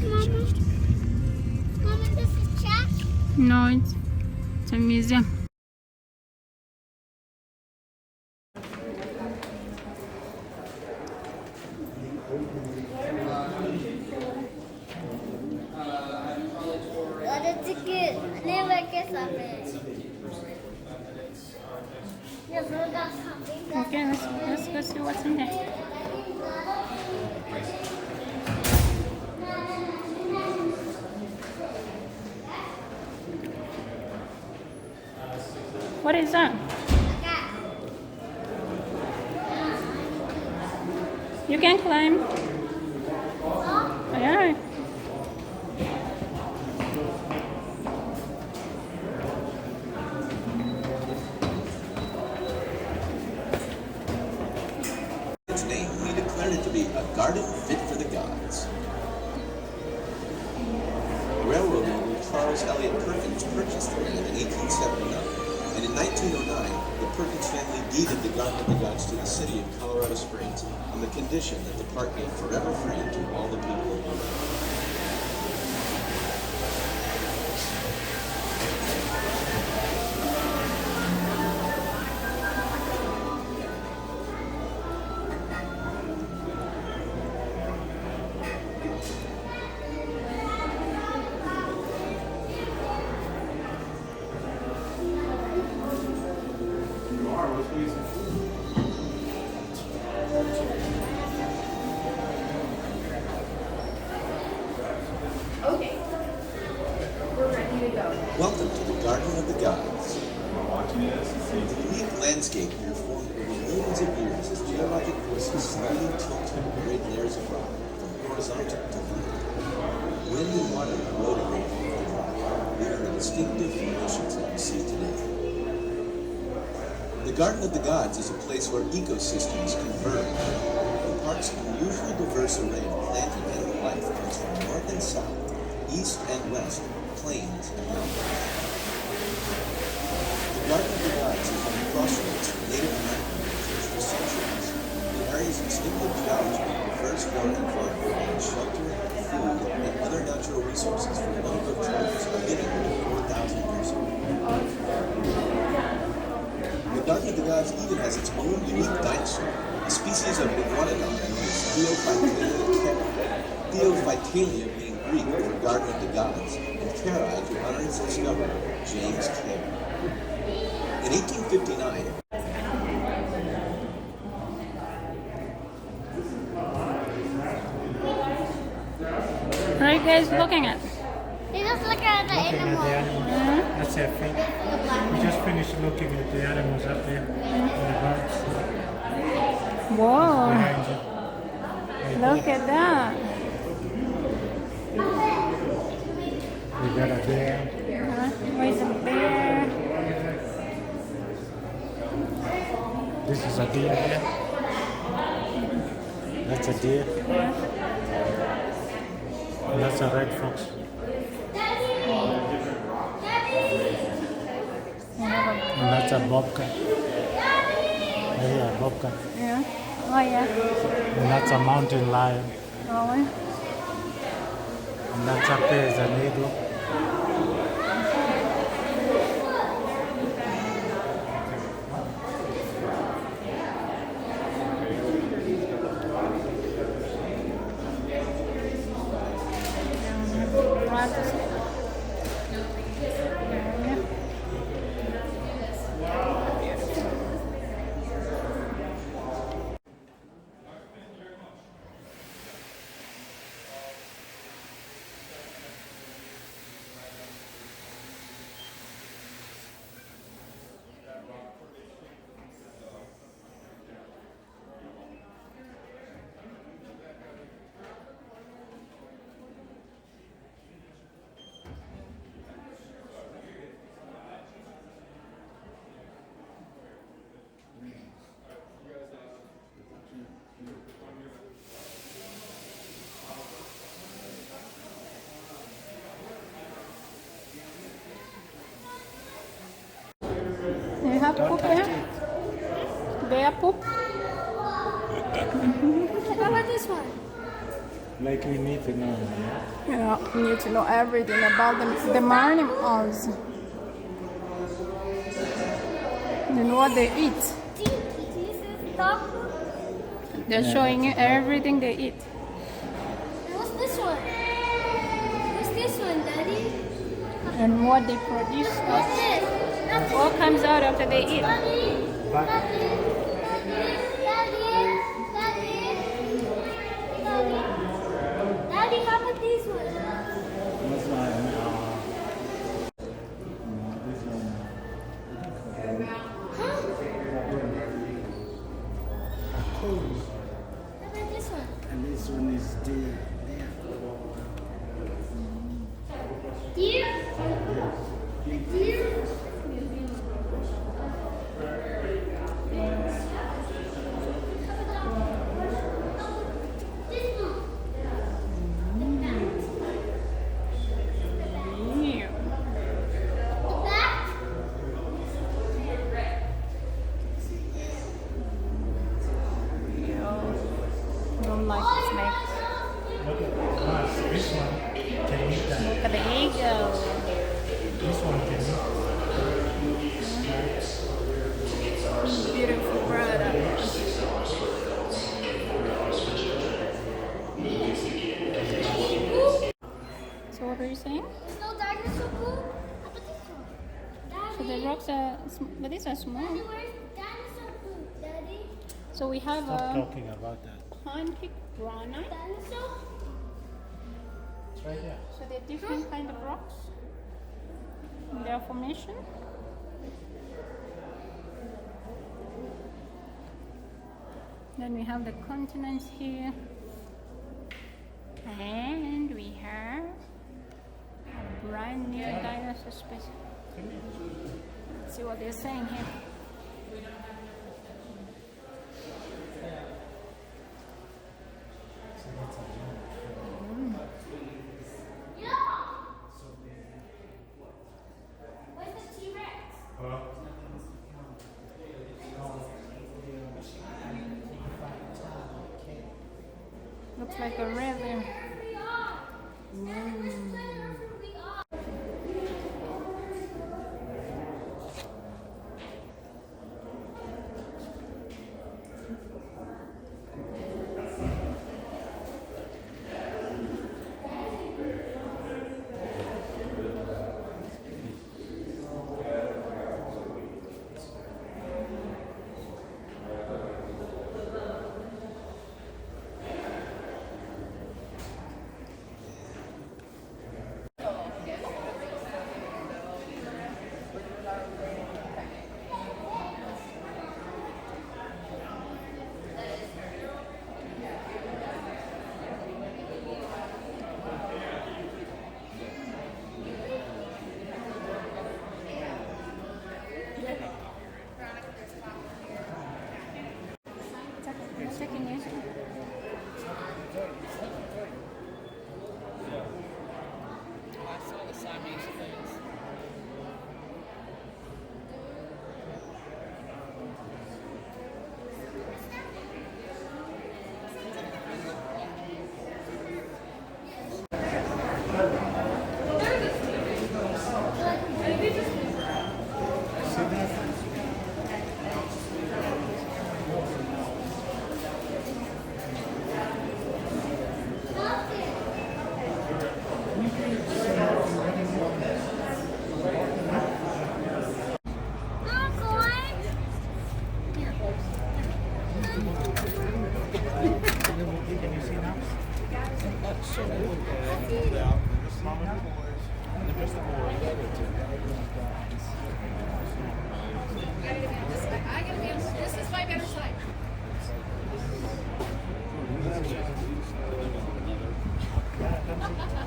Mama, Mama, this is Jack. No, it's a museum. Ada tiket. Ni pakai sampai. Ya, sudah sampai. Okay, let's go see what's in there. What is that? You can climb. Yeah. Its name, he declared it to be a garden fit for the gods. Railroad owner Charles Eliot Perkins purchased the land in 1879, and in 1909, the Perkins family deeded the Garden of the Gods to the city of Colorado Springs on the condition that the park be forever free to all the people of the world. Okay, we're ready to go. Welcome to the Garden of the Gods. The unique landscape here formed over millions of years as geologic forces slowly tilted great layers of rock from horizontal to vertical. Wind and water eroded them off the rock, leaving the distinctive formations that we see today. The Garden of the Gods is a place where ecosystems converge. The park's unusually diverse array of plant and animal life comes from north and south, east and west, plains and mountains. The Garden of the Gods is on the crossroads of Native American cultures for centuries. The area's distinctive geology prefers flora and fauna providing shelter, food, and other natural resources for a number of tribes beginning with 4,000 years ago. The Garden of the Gods even has its own unique dinosaur, a species of iguanodon known as Theophytalia cara. Theophytalia being Greek for Garden of the Gods, and Carai to honor its discoverer, James Caird. In 1859, What are you guys looking at? They just look at the Looking at the animal. animals. That's their feet. The black We just finished looking at the animals up there. And the birds Whoa, behind you. look at that. We got a bear. Where's the bear? This is a deer here. That's a deer. And that's a red fox. And that's a bobcat. Yeah, a bobcat. Yeah. Oh yeah. And that's a mountain lion. Oh, And that's up there is an eagle. you have poop here? Bear poop? How about this one? Like we need to know. Yeah? Yeah, you need to know everything about the animals and what they eat. Jesus, dog food. They're showing you everything they eat. What's this one? What's this one, Daddy? And what they produce. What's this? That's What comes out after they eat. Daddy. But Daddy. Daddy. Daddy. Daddy. Daddy, how about these ones? this one, this one. How about this one? And this one is deer. Deer? Deer? This one. Yeah. The back? Don't like snakes. Look at this one. Can eat that. Look at the eagle. This one can Beautiful product. So what are you saying? There's no dinosaur poop? How about this one? So the Daddy? rocks are, but these are small. Daddy, where's dinosaur poop, Daddy? So we have stop a talking about that. pancake granite. Dinosaur? It's right there. So they're different kind of rocks in their formation. Then we have the continents here. And we have a brand new dinosaur species. Let's see what they're saying here. Where's the T-Rex? Looks like a river. We are. Daddy, let's play wherever we are. It's taking you. Can you see now? So they would pulled out the smaller boys and the rest of the boys. I gotta be on this is my better side. Yeah,